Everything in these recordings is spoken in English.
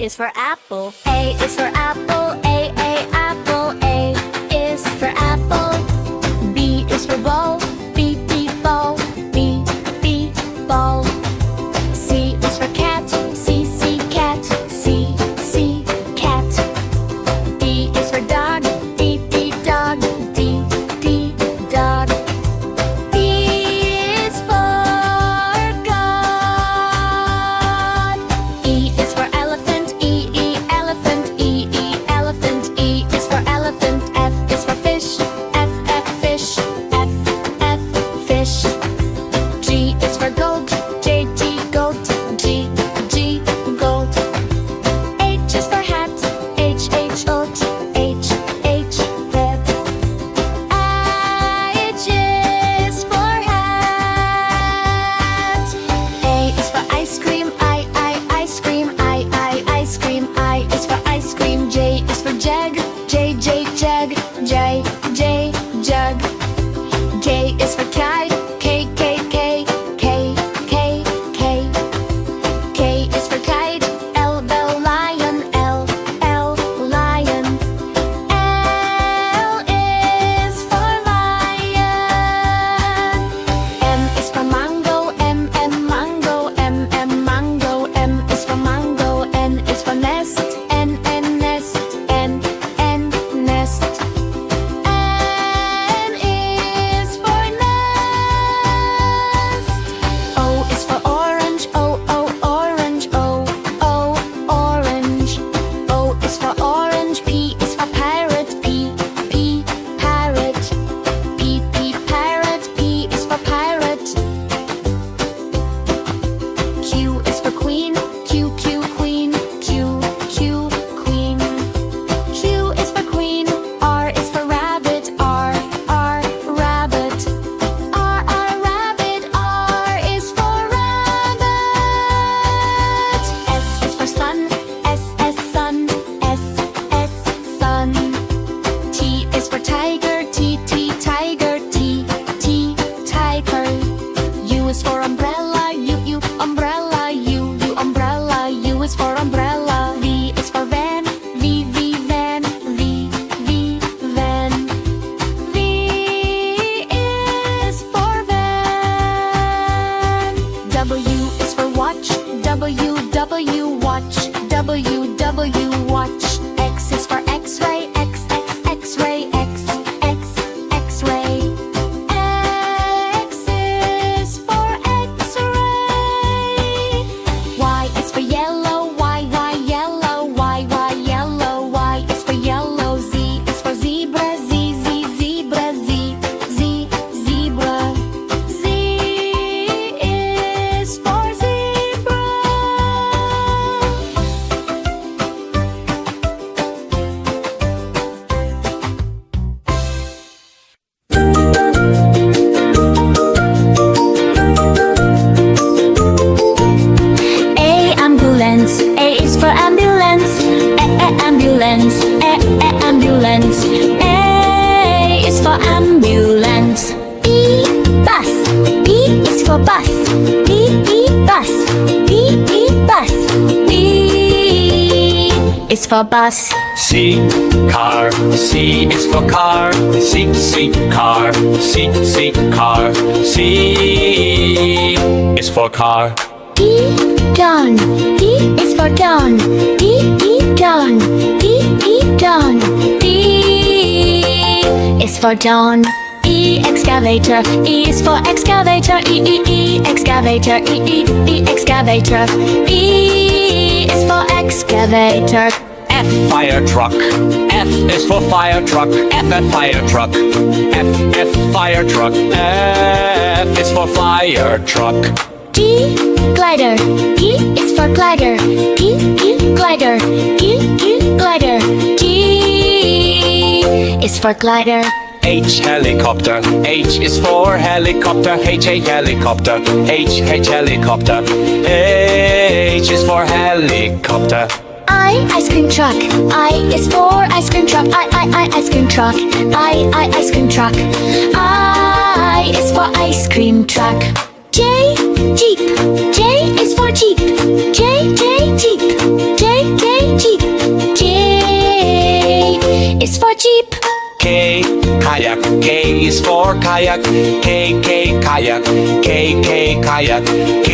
is for apple. A is for apple. A apple. A is for apple. B is for ball. B ball. B ball. C is for cat. C cat. C cat. D is for dog. D dog. D dog. E is for God. E is for elephant. E elephant. E elephant. E is for elephant. F is for fish. F fish. F fish. G is for goat. G goat. G goat. H is for hat. H oat. H hat. H is for hat. A is for ice cream. Ice cream. Ice cream. I is for ice cream. J is for jug. J jug. J jug. K is for kite. K is for kite. L lion. L lion. L is for lion. M is for mango. M mango. M mango. M is for mango. N is for nest. N nest. N nest. N is for nest. O is for orange. O orange. O orange. O is for orange. P is for parrot. P parrot. P parrot. P is for pirate. Q is for queen. Q queen. Q queen. Q is for queen. R is for rabbit. R rabbit. R rabbit. R is for rabbit. S is for sun. S sun. S sun. T is for tiger. T tiger. T tiger. U is for umbrella. U umbrella. U umbrella. U is for umbrella. V is for van. V van. V van. V is for van. W is for watch. W watch. W watch. X is for X-ray. X-ray. X-ray. X is for X-ray. Y is for yellow. Y yellow. Y yellow. Y is for yellow. Z is for zebra. Z zebra. Z zebra. Z is for zebra. A ambulance. A is for ambulance. Ambulance. Ambulance. A is for ambulance. B bus. B is for bus. B bus. B bus. B is for bus. C car. C is for car. C car. C car. C is for car. D gun. D is for gun. D gun. D gun. D is for dawn. E excavator. E is for excavator. E excavator. E excavator. E is for excavator. F fire truck. F is for fire truck. F fire truck. F fire truck. F is for fire truck. G glider. G is for glider. G glider. G glider. G is for glider. H helicopter. H is for helicopter. H helicopter. H helicopter. H is for helicopter. Ice cream truck. I is for ice cream truck. I ice cream truck. I ice cream truck. I is for ice cream truck. J Jeep. J is for Jeep. J Jeep. J for kayak. K, kayak. K, kayak. K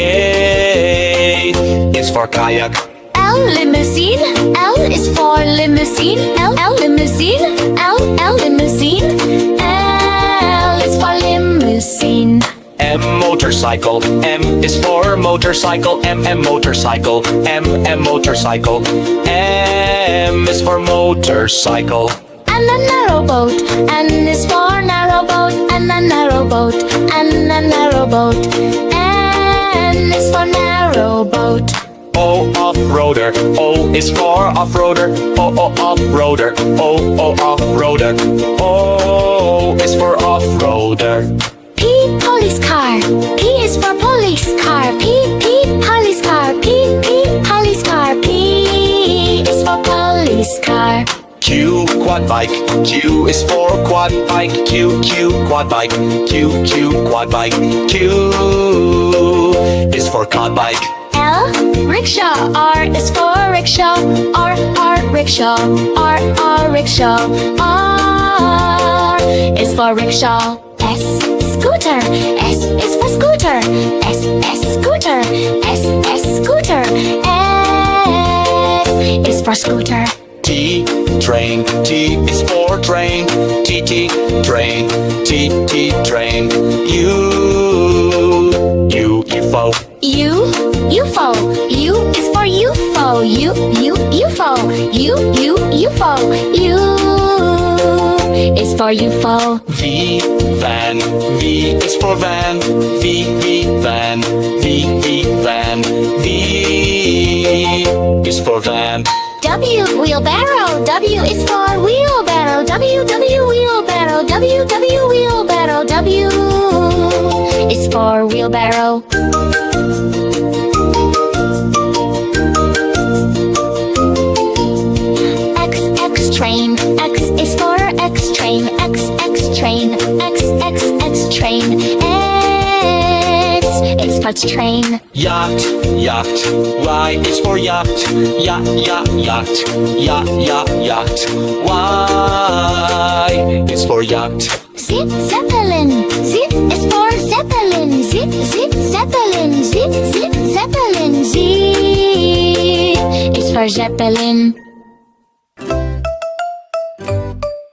is for kayak. L, limousine. L is for limousine. L, limousine. L, limousine. L is for limousine. M, motorcycle. M is for motorcycle. M, motorcycle. M, motorcycle. M is for motorcycle. And a narrow boat. N is for narrow boat. And a narrow boat. And a narrow boat. N is for narrow boat. O, off-roader. O is for off-roader. O, off-roader. O, off-roader. O is for off-roader. P, police car. P is for police car. P, police car. P, police car. P is for police car. Q, quad bike. Q is for quad bike. Q, quad bike. Q, quad bike. Q is for quad bike. L, rickshaw. R is for rickshaw. R, rickshaw. R, rickshaw. R is for rickshaw. S, scooter. S is for scooter. S, scooter. S, scooter. S is for scooter. T, train. T is for train. T, train. T, train. U, UFO. U, UFO. U is for UFO. U, UFO. U, UFO. U is for UFO. V, van. V is for van. V, van. V, van. V is for van. W, wheelbarrow. W is for wheelbarrow. W, wheelbarrow. W, wheelbarrow. W is for wheelbarrow. X, train. X is for X train. X, train. X, train. X is for train. Yacht. Y is for yacht. Yacht. Yacht. Y is for yacht. Z, zeppelin. Z is for zeppelin. Z, zeppelin. Z, zeppelin. Z is for zeppelin.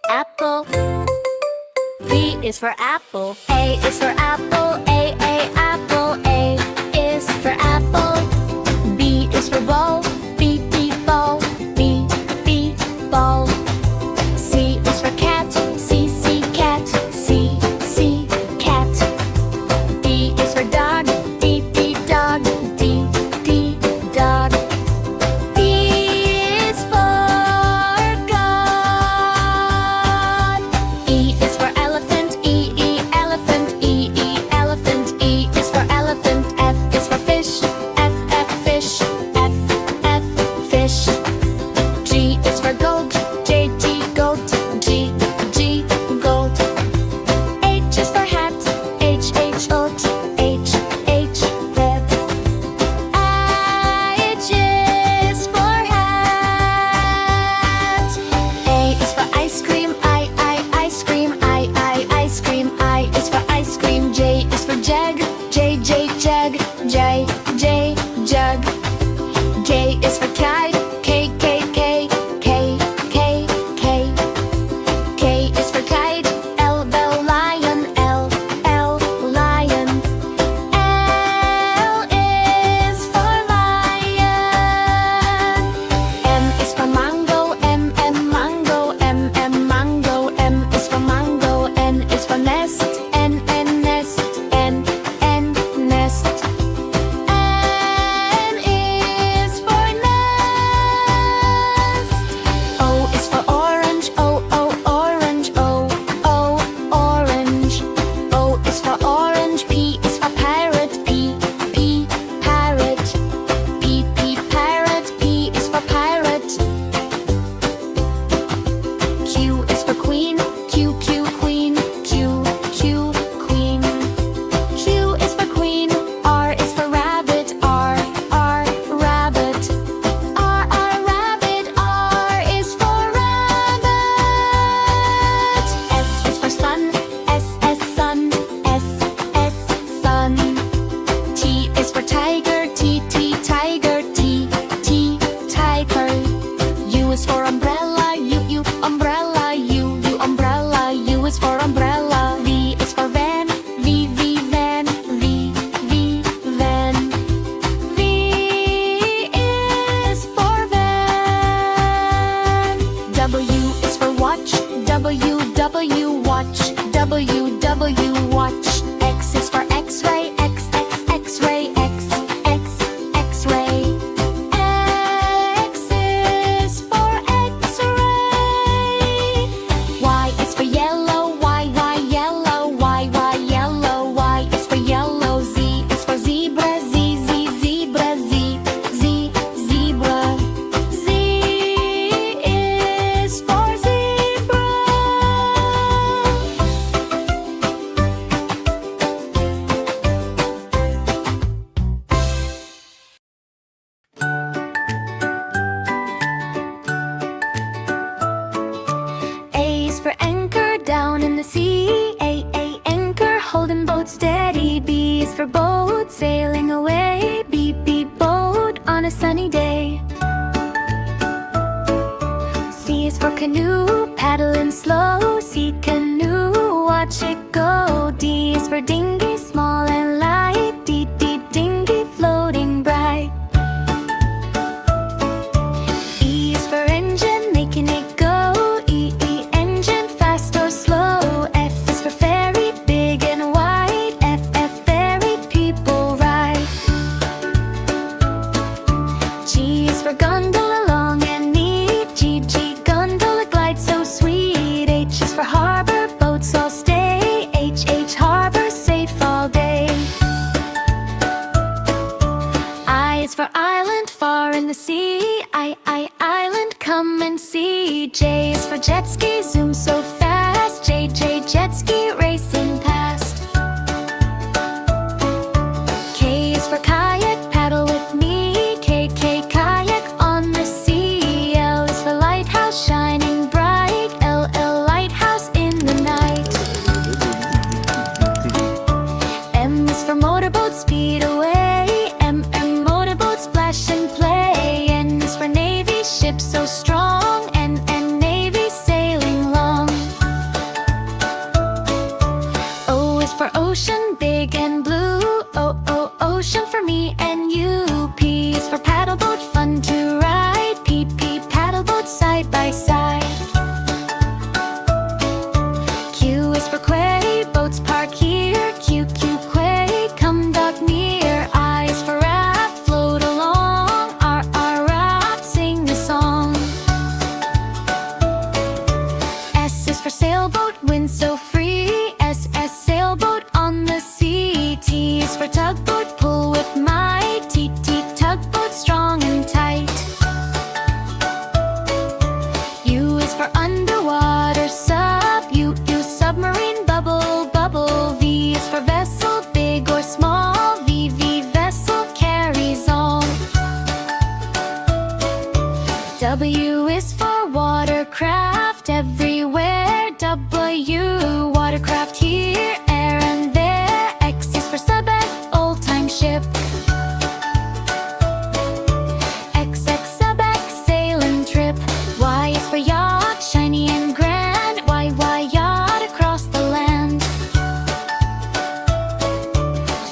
Apple. B is for apple. A is for apple. A, apple. A is for apple. B is for ball. B, ball. B, ball. C is for cat. C, cat. C, cat. D is for dog. D, dog. D, dog. E is for God. E is for elephant. E, elephant. E, elephant. canoe, paddling slow. C, canoe, watch it go. D is for dinghy, small and light. D, dinghy, floating bright. E is for engine, making it go. E, engine, fast or slow. F is for ferry, big and wide. F, ferry, people ride. G is for gondola, long and neat. G, gondola, glide so sweet. H is for harbor, boats all stay. H, harbor, safe all day. I is for island, far in the sea. I, island, come and see. J is for jet ski, zoom so fast. J, jet ski, racing past. K is for kayak, paddle with me. K, kayak on the sea. L is for lighthouse, shining bright. L, lighthouse in the night. M is for motorboat, speed away. M, motorboat, splash and play. N is for navy, ship so strong. N, navy, sailing long. O is for ocean, big and blue. O, ocean for me and you. P is for paddle boat, fun to ride. P, paddle boat, side by side. Q is for quay, boats park here. Q, quay, come dock near. I is for raft, float along. R, raft, sing the song. S is for sailboat, wind so free. S, sailboat on the sea. T is for tugboat, pull with might. T, tugboat, strong and tight. U is for underwater, sub. U, submarine, bubble, bubble. V is for vessel, big or small. V, vessel, carries all. W is for watercraft, everywhere. W, watercraft here, air and there. X is for subet, old-time ship. X, sub X, sailing trip. Y is for yacht, shiny and grand. Y, yacht across the land.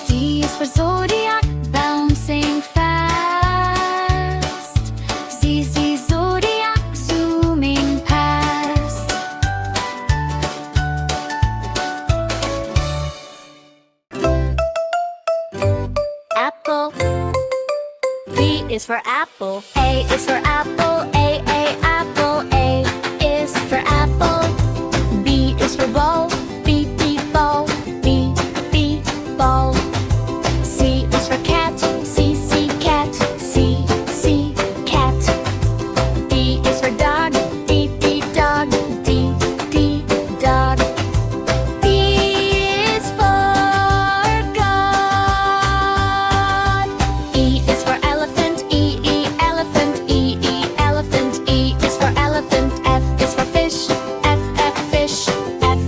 Z is for zodiac, bouncing fast. Z, zodiac, zooming past. Apple. B is for apple. A is for apple. A, apple. A is for apple. B is for ball. B, ball. B, ball. C is for cat. C, cat. C, cat. D is for dog. D, dog. D, dog. E is for God. E is for elephant. E, elephant. E, elephant. E is for elephant. F is for fish. F, fish. F,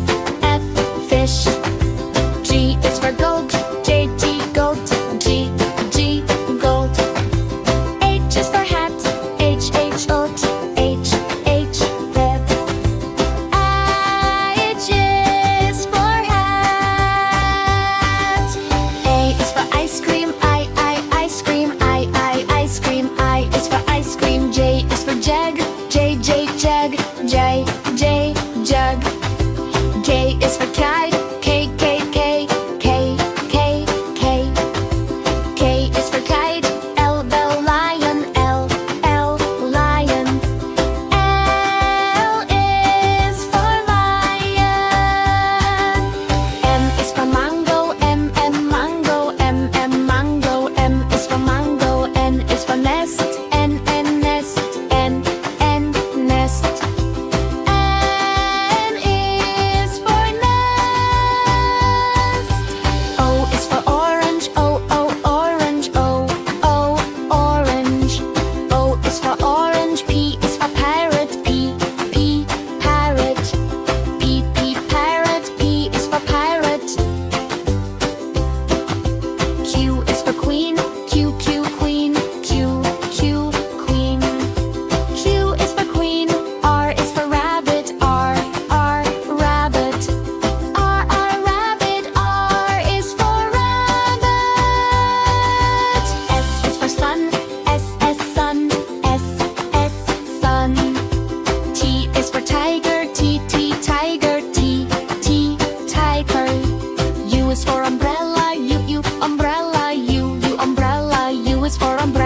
is for umbrella.